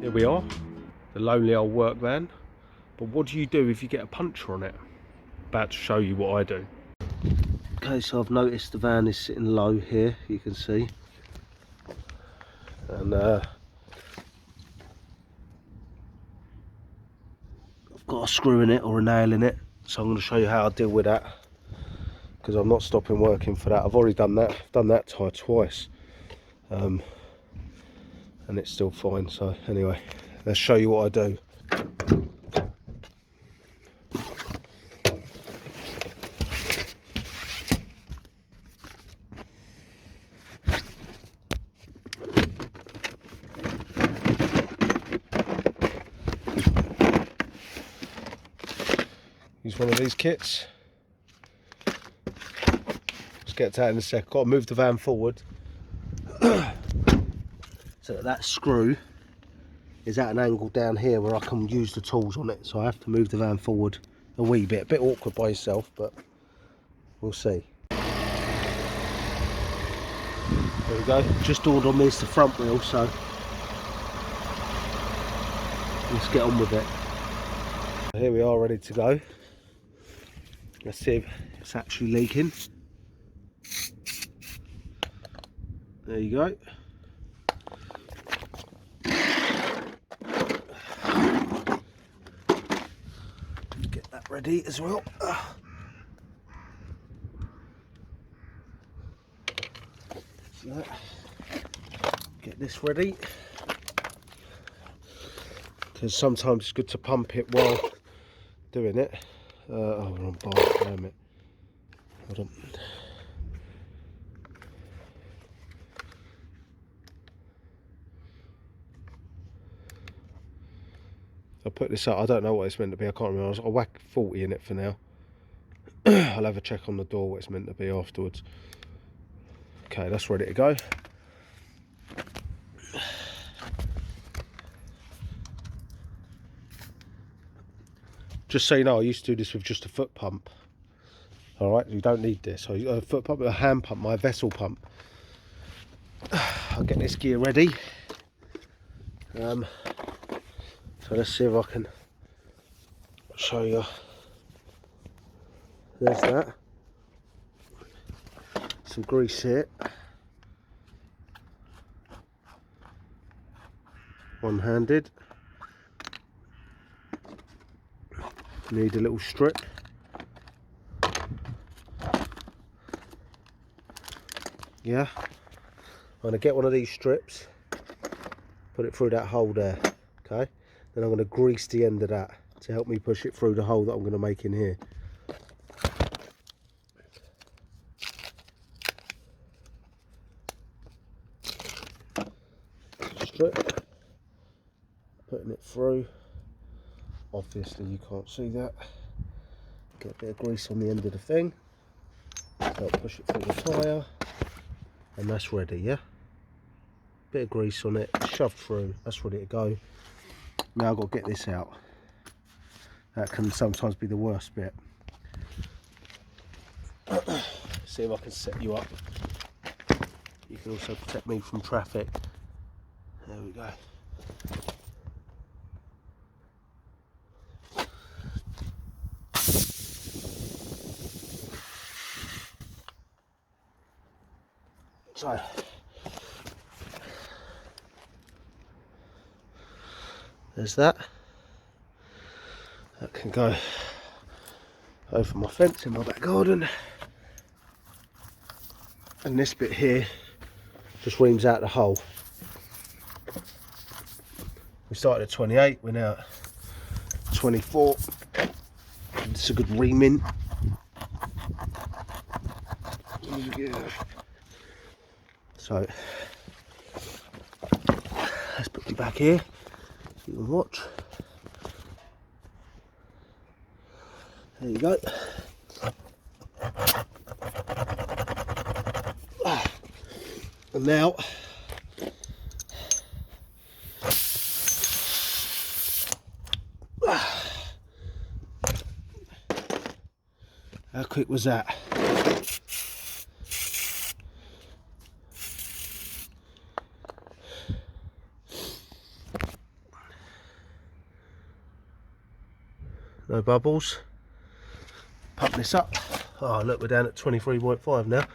Here we are, the lonely old work van. But what do you do if you get a puncture on it? About to show you what I do. Okay, so I've noticed the van is sitting low here, you can see. And I've got a screw in it or a nail in it. So I'm going to show you how I deal with that. Because I'm not stopping working for that. I've already done that. I've done that tyre twice. And it's still fine. So anyway, let's show you what I do. Use one of these kits. Let's get to that in a sec. Got to move the van forward so that screw is at an angle down here where I can use the tools on it. So I have to move the van forward a wee bit. A bit awkward by yourself, but we'll see. There we go. Just ordered on this the front wheel, so let's get on with it. Here we are, ready to go. Let's see if it's actually leaking. There you go. Get that ready as well. So, get this ready. Because sometimes it's good to pump it while doing it. Oh, we're on bike, damn it. Hold on. I put this up, I don't know what it's meant to be, I can't remember. I'll whack 40 in it for now. I'll have a check on the door what it's meant to be afterwards. Okay, that's ready to go. Just so you know, I used to do this with just a foot pump. Alright, you don't need this. So a foot pump, a hand pump, my vessel pump. I'll get this gear ready. So let's see if I can show you. There's that. Some grease here. One-handed. Need a little strip. Yeah. I'm going to get one of these strips, put it through that hole there, okay? Then I'm going to grease the end of that to help me push it through the hole that I'm going to make in here. Strip, putting it through. Obviously you can't see that. Get a bit of grease on the end of the thing. Help push it through the tyre. And that's ready, yeah? Bit of grease on it, shoved through, that's ready to go. Now I've got to get this out. That can sometimes be the worst bit. See if I can set you up. You can also protect me from traffic. There we go. So, there's that. That can go over my fence in my back garden. And this bit here just reams out the hole. We started at 28, we're now at 24. It's a good reaming. So let's put you back here so you can watch. There you go. And now how quick was that? no bubbles. Pump this up. Oh look, we're down at 23.5 now.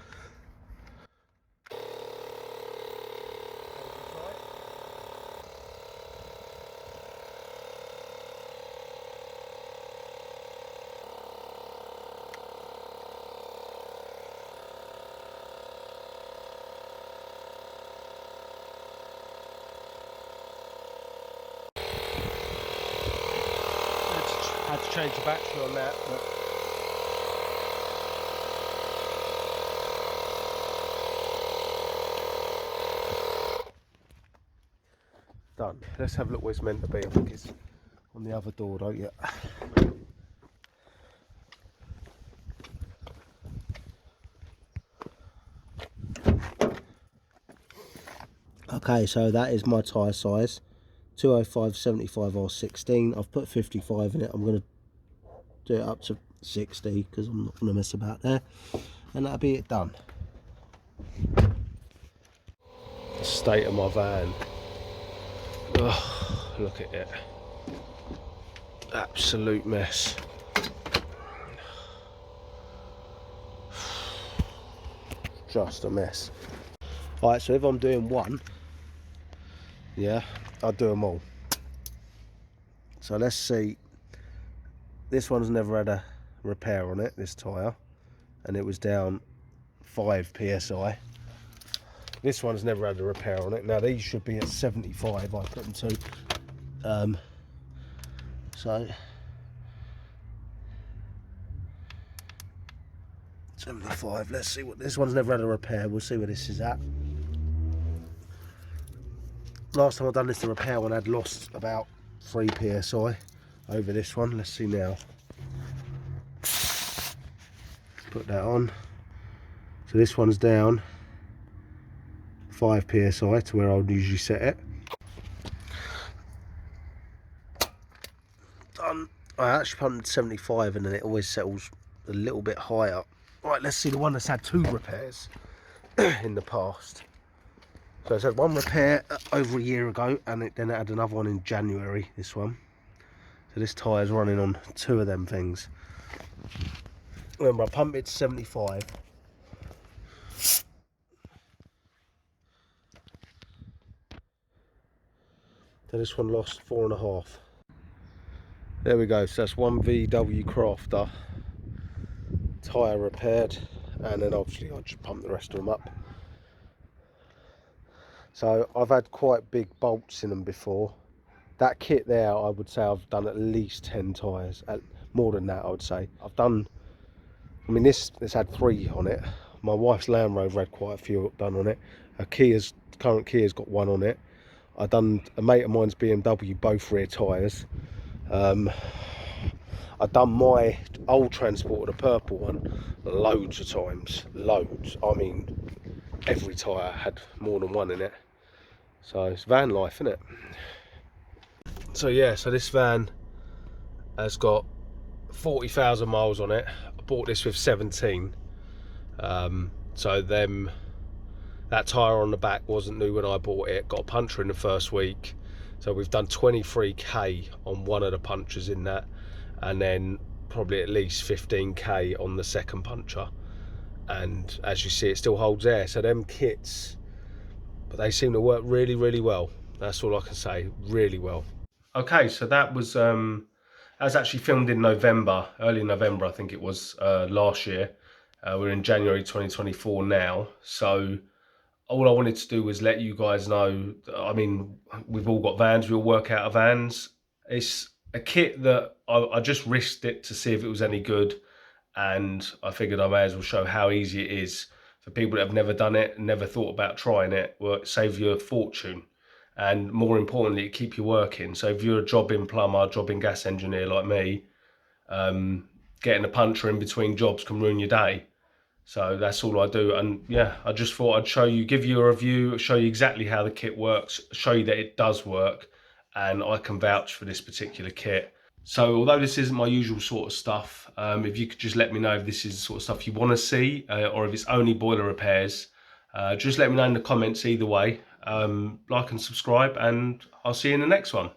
Had to change the battery on that, but done. Let's have a look where it's meant to be. I think it's on the other door, don't you? Okay, so that is my tyre size, 205 75 R16. I've put 55 in it. I'm going to do it up to 60 because I'm not going to mess about there, and that'll be it done. The state of my van. Oh, look at it. Absolute mess. Just a mess. Alright, so if I'm doing one, yeah, I'll do them all. So let's see. This one's never had a repair on it, this tyre, and it was down 5 psi. This one's never had a repair on it. Now these should be at 75. I put them to. So 75. Let's see what this one's never had a repair. We'll see where this is at. Last time I done this, the repair one had lost about 3 psi over this one. Let's see now. Put that on. So this one's down 5 psi to where I would usually set it. Done. I actually pumped 75 and then it always settles a little bit higher. Right, let's see the one that's had 2 repairs in the past. So it's had 1 repair over a year ago, and then it had another one in January, this one. So this tyre's running on 2 of them things. Remember, I pumped it to 75. So this one lost 4.5. There we go, so that's 1 VW Crafter. Tyre repaired, and then obviously I just pumped the rest of them up. So I've had quite big bolts in them before. That kit there, I would say I've done at least 10 tyres, more than that I would say. I've done, I mean this had 3 on it. My wife's Land Rover had quite a few done on it. Her current Kia's got 1 on it. I've done a mate of mine's BMW, both rear tyres. I've done my old Transporter, the purple one, loads of times, loads. I mean, every tyre had more than 1 in it. So it's van life, isn't it? So yeah, so this van has got 40,000 miles on it. I bought this with 17. So that tyre on the back wasn't new when I bought it. Got a puncture in the first week. So we've done 23k on one of the punctures in that, and then probably at least 15k on the second puncture. And as you see, it still holds air. So them kits, but they seem to work really, really well. That's all I can say, really well. Okay, so that was actually filmed in November, early November, I think it was, last year. We're in January 2024 now. So all I wanted to do was let you guys know, I mean, we've all got vans, we all work out of vans. It's a kit that I just risked it to see if it was any good. And I figured I may as well show how easy it is for people that have never done it and never thought about trying it. Well, it save you a fortune, and more importantly, it keep you working. So if you're a jobbing plumber, jobbing gas engineer like me, getting a puncture in between jobs can ruin your day. So that's all I do. And yeah, I just thought I'd show you, give you a review, show you exactly how the kit works, show you that it does work, and I can vouch for this particular kit. So although this isn't my usual sort of stuff, if you could just let me know if this is the sort of stuff you want to see, or if it's only boiler repairs, just let me know in the comments either way. Like and subscribe, and I'll see you in the next one.